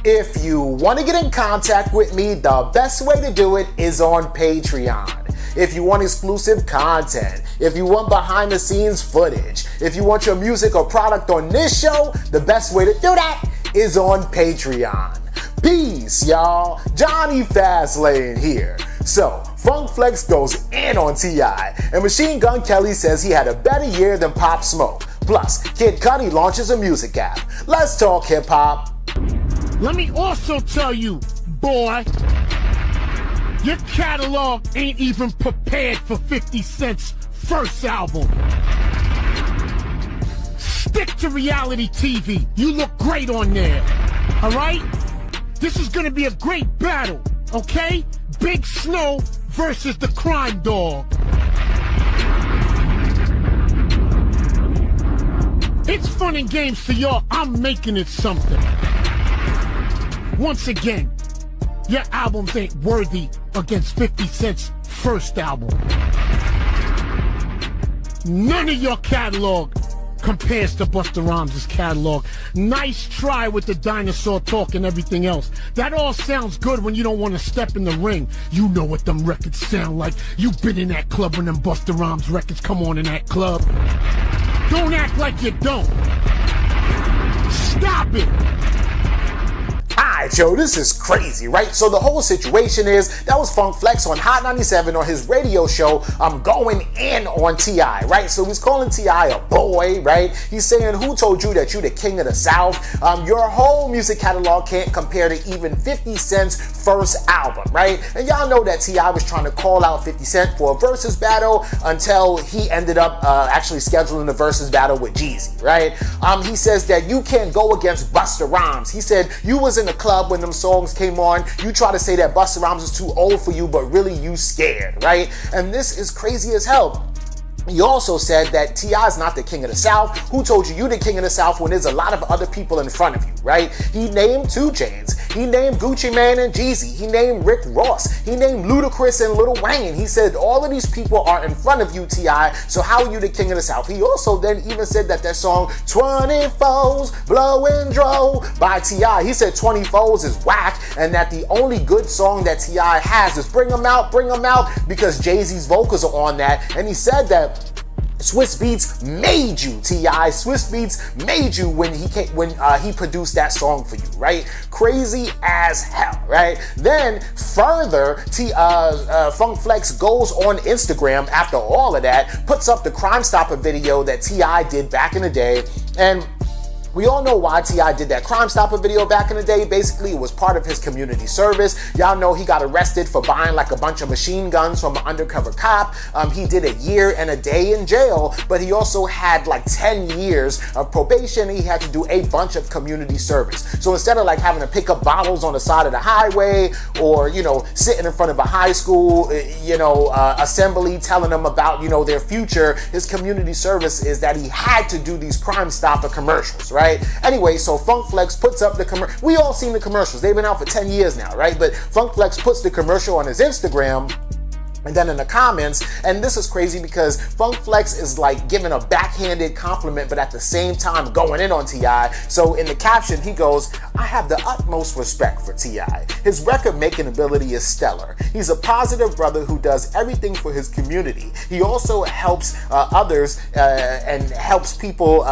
If you want to get in contact with me, the best way to do it is on Patreon. If you want exclusive content, if you want behind the scenes footage, if you want your music or product on this show, the best way to do that is on Patreon. Peace, y'all. Johnny Fastlane here. So, Funk Flex goes in on T.I., and Machine Gun Kelly says he had a better year than Pop Smoke. Plus, Kid Cudi launches a music app. Let's talk hip-hop. Let me also tell you, boy, your catalog ain't even prepared for 50 Cent's first album. Stick to reality TV. You look great on there. All right? This is gonna be a great battle, okay? Big Snow versus the Crime Dog. It's fun and games to y'all. I'm making it something. Once again, your albums ain't worthy against 50 Cent's first album. None of your catalog compares to Busta Rhymes' catalog. Nice try with the dinosaur talk and everything else. That all sounds good when you don't want to step in the ring. You know what them records sound like. You've been in that club when them Busta Rhymes records come on in that club. Don't act like you don't. Stop it. Alright, yo, this is crazy, right? So the whole situation is, that was Funk Flex on Hot 97 on his radio show, going in on T.I., right? So he's calling T.I. a boy, right? He's saying, who told you that you the king of the South? Your whole music catalog can't compare to even 50 Cent's first album, right? And y'all know that T.I. was trying to call out 50 Cent for a versus battle until he ended up actually scheduling the versus battle with Jeezy, right? He says that you can't go against Busta Rhymes. He said, you was in the club when them songs came on, you try to say that Busta Rhymes is too old for you, but really you scared, right? And this is crazy as hell. He also said that T.I. is not the king of the South. Who told you the king of the South when there's a lot of other people in front of you, right? He named 2 Chainz. He named Gucci Mane and Jeezy. He named Rick Ross. He named Ludacris and Lil Wayne. He said all of these people are in front of you, T.I., so how are you the king of the South? He also then even said that song 24s Blowin' Dro by T.I., he said 24s is whack, and that the only good song that T.I. has is Bring 'Em Out, because Jay-Z's vocals are on that. And he said that Swiss Beats made you, T.I. Swiss Beats made you when he produced that song for you, right? Crazy as hell, right? Then further, Funk Flex goes on Instagram after all of that, puts up the Crime Stopper video that T.I. did back in the day, and we all know why T.I. did that Crime Stopper video back in the day. Basically, it was part of his community service. Y'all know he got arrested for buying like a bunch of machine guns from an undercover cop. He did a year and a day in jail, but he also had like 10 years of probation. He had to do a bunch of community service. So instead of like having to pick up bottles on the side of the highway or, sitting in front of a high school, assembly telling them about, their future, his community service is that he had to do these Crime Stopper commercials, right? Anyway, so Funk Flex puts up the commercial. We all seen the commercials. They've been out for 10 years now, right? But Funk Flex puts the commercial on his Instagram. And then in the comments, and this is crazy because Funk Flex is like giving a backhanded compliment, but at the same time going in on T.I. So in the caption, he goes, I have the utmost respect for T.I. His record making ability is stellar. He's a positive brother who does everything for his community. He also helps others and helps people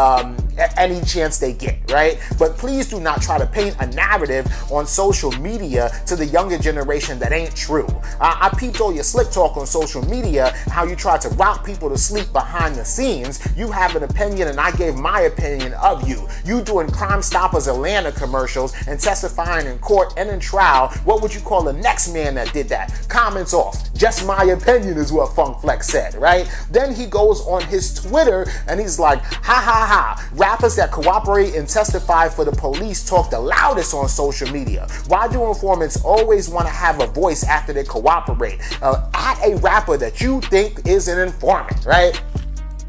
any chance they get, right? But please do not try to paint a narrative on social media to the younger generation that ain't true. I peeped all your slick talk on social media, how you try to rock people to sleep behind the scenes. You have an opinion and I gave my opinion of you. You doing Crime Stoppers Atlanta commercials and testifying in court and in trial. What would you call the next man that did that? Comments off. Just my opinion is what Funk Flex said, right? Then he goes on his Twitter and he's like, ha ha ha. Rappers that cooperate and testify for the police talk the loudest on social media. Why do informants always want to have a voice after they cooperate? At a rapper that you think is an informant, right?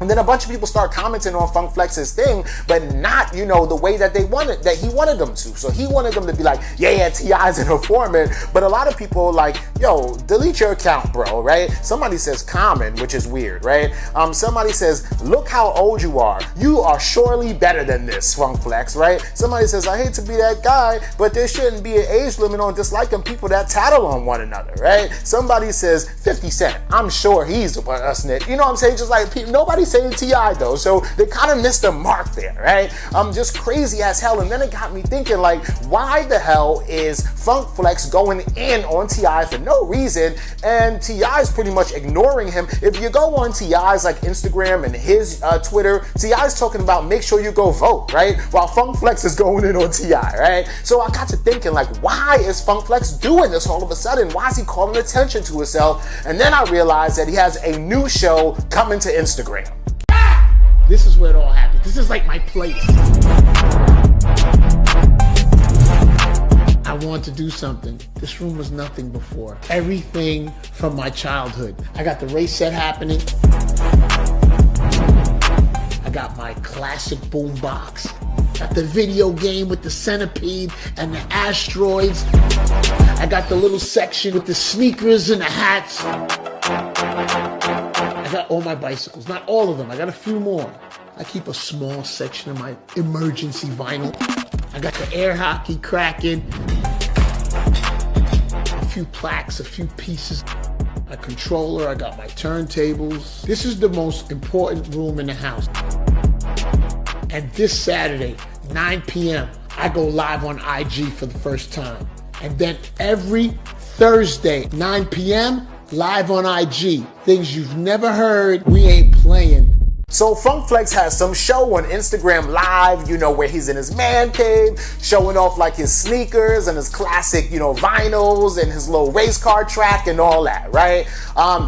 And then a bunch of people start commenting on Funk Flex's thing, but not, you know, the way that he wanted them to. So he wanted them to be like, yeah, T.I.'s an informant. But a lot of people like, yo, delete your account, bro, right? Somebody says Common, which is weird, right? Somebody says, look how old you are. You are surely better than this, Funk Flex, right? Somebody says, I hate to be that guy, but there shouldn't be an age limit on disliking people that tattle on one another, right? Somebody says 50 Cent. I'm sure he's a snitch. You know what I'm saying? Just like nobody saying T.I. though, so they kind of missed the mark there, right? Just crazy as hell. And then it got me thinking, like, why the hell is Funk Flex going in on T.I. for no reason, and T.I. is pretty much ignoring him? If you go on T.I.'s like Instagram and his Twitter, T.I. is talking about make sure you go vote, right? While Funk Flex is going in on T.I., right? So I got to thinking, like, why is Funk Flex doing this all of a sudden? Why is he calling attention to himself? And then I realized that he has a new show coming to Instagram. This is where it all happens. This is like my place. I want to do something. This room was nothing before. Everything from my childhood. I got the race set happening. I got my classic boom box. Got the video game with the centipede and the asteroids. I got the little section with the sneakers and the hats. I got all my bicycles, not all of them. I got a few more. I keep a small section of my emergency vinyl. I got the air hockey cracking. A few plaques, a few pieces. My controller, I got my turntables. This is the most important room in the house. And this Saturday, 9 p.m., I go live on IG for the first time. And then every Thursday, 9 p.m., live on IG. Things you've never heard, we ain't playing. So Funk Flex has some show on Instagram Live, you know, where he's in his man cave, showing off like his sneakers and his classic, you know, vinyls and his little race car track and all that, right?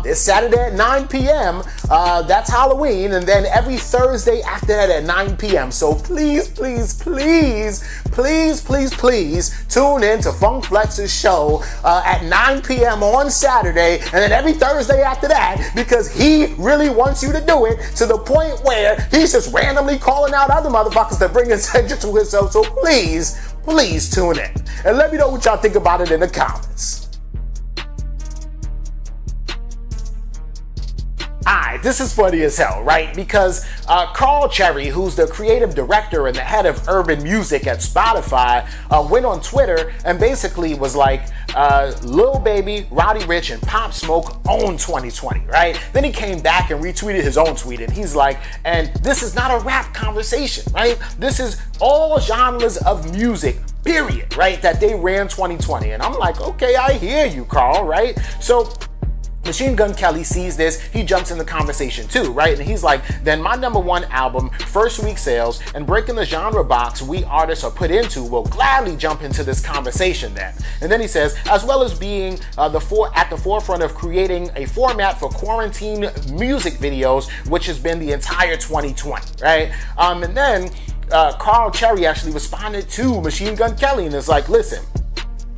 This Saturday at 9 p.m., that's Halloween, and then every Thursday after that at 9 p.m. So please, please, please, please, please, please tune in to Funk Flex's show at 9 p.m. on Saturday, and then every Thursday after that, because he really wants you to do it to the point where he's just randomly calling out other motherfuckers to bring attention to himself. So please, please tune in and let me know what y'all think about it in the comments. Alright, this is funny as hell, right? Because Carl Cherry, who's the creative director and the head of urban music at Spotify, went on Twitter and basically was like, Lil Baby, Roddy Ricch, and Pop Smoke own 2020, right? Then he came back and retweeted his own tweet, and he's like, and this is not a rap conversation, right? This is all genres of music, period, right? That they ran 2020. And I'm like, okay, I hear you, Carl, right? So Machine Gun Kelly sees this, he jumps in the conversation too, right? And he's like, then my #1 album, first week sales, and breaking the genre box we artists are put into will gladly jump into this conversation then. And then he says, as well as being at the forefront of creating a format for quarantine music videos, which has been the entire 2020, right? And then Carl Cherry actually responded to Machine Gun Kelly and is like, listen,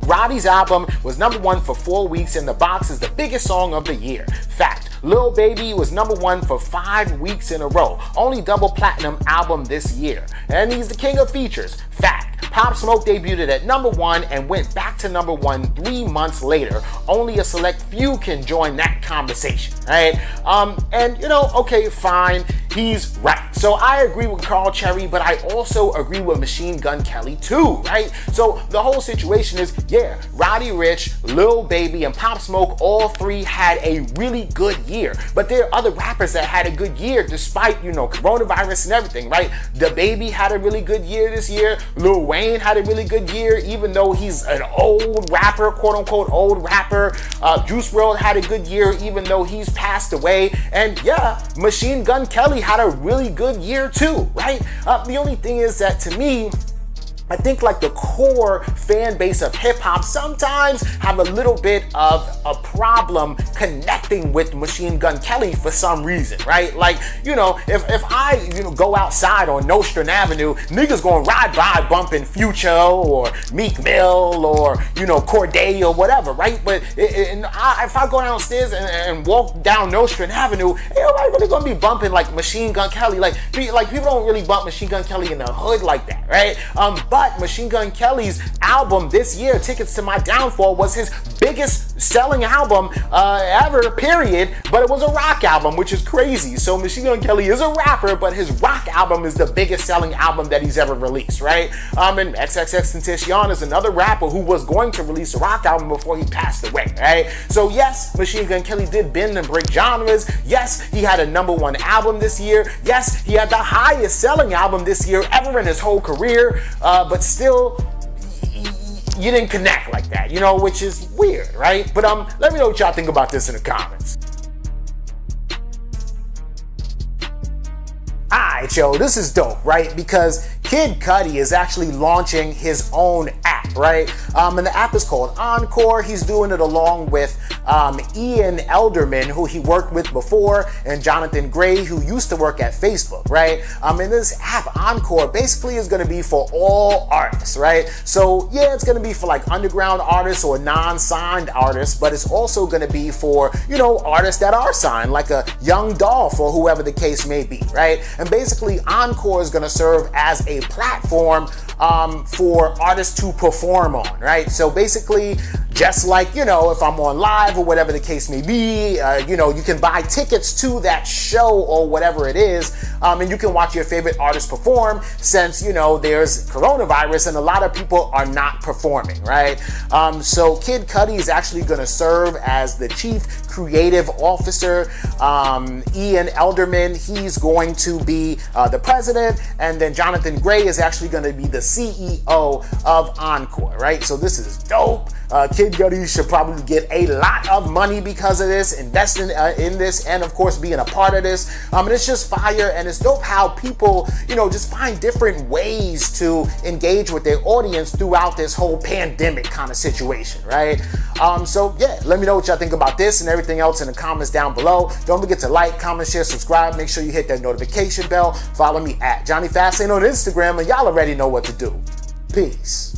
Roddy's album was #1 for 4 weeks, and The Box is the biggest song of the year. Fact. Lil Baby was #1 for 5 weeks in a row. Only double platinum album this year. And he's the king of features. Fact. Pop Smoke debuted at #1 and went back to #1 3 months later. Only a select few can join that conversation, right? And you know, okay, fine, he's right. So I agree with Carl Cherry, but I also agree with Machine Gun Kelly too, right? So the whole situation is, yeah, Roddy Ricch, Lil Baby, and Pop Smoke, all three had a really good year. But there are other rappers that had a good year despite, you know, coronavirus and everything, right? The Baby had a really good year this year. Lil Wayne had a really good year, even though he's an old rapper, quote unquote old rapper. Juice WRLD had a good year, even though he's passed away. And yeah, Machine Gun Kelly had a really good year too, right? The only thing is that to me, I think like the core fan base of hip hop sometimes have a little bit of a problem connecting with Machine Gun Kelly for some reason, right? Like, you know, if I, you know, go outside on Nostrand Avenue, niggas gonna ride by bumping Future or Meek Mill or, you know, Corday or whatever, right? But if I go downstairs and walk down Nostrand Avenue, ain't nobody really gonna be bumping like Machine Gun Kelly. Like people don't really bump Machine Gun Kelly in the hood like that, right? But Machine Gun Kelly's album this year, Tickets to My Downfall, was his biggest selling album ever, period. But it was a rock album, which is crazy. So Machine Gun Kelly is a rapper, but his rock album is the biggest selling album that he's ever released, right? And XXXTentacion is another rapper who was going to release a rock album before he passed away, right? So yes, Machine Gun Kelly did bend and break genres. Yes, he had a #1 album this year. Yes, he had the highest selling album this year ever in his whole career. But still, you didn't connect like that, you know, which is weird, right? But let me know what y'all think about this in the comments. Alright, yo, this is dope, right? Because Kid Cudi is actually launching his own app, right? And the app is called Encore. He's doing it along with Ian Elderman, who he worked with before, and Jonathan Gray, who used to work at Facebook, right? And this app, Encore, basically is going to be for all artists, right? So yeah, it's going to be for like underground artists or non-signed artists, but it's also going to be for, you know, artists that are signed, like a Young Dolph or whoever the case may be, right? And basically Encore is going to serve as a platform for artists to perform on, right? So basically, just like, you know, if I'm on live or whatever the case may be, you know, you can buy tickets to that show or whatever it is, and you can watch your favorite artist perform, since, you know, there's coronavirus and a lot of people are not performing, right? So Kid Cudi is actually going to serve as the chief creative officer. Ian Elderman, he's going to be the president, and then Jonathan Gray is actually going to be the CEO of Encore, right? So this is dope. Kid Cudi should probably get a lot of money because of this, investing in this, and of course being a part of this. And it's just fire, and it's dope how people, you know, just find different ways to engage with their audience throughout this whole pandemic kind of situation, right? So yeah, let me know what y'all think about this and everything else in the comments down below. Don't forget to like, comment, share, subscribe. Make sure you hit that notification bell. Follow me at Johnny Fastlane on Instagram, and y'all already know what to do. Peace.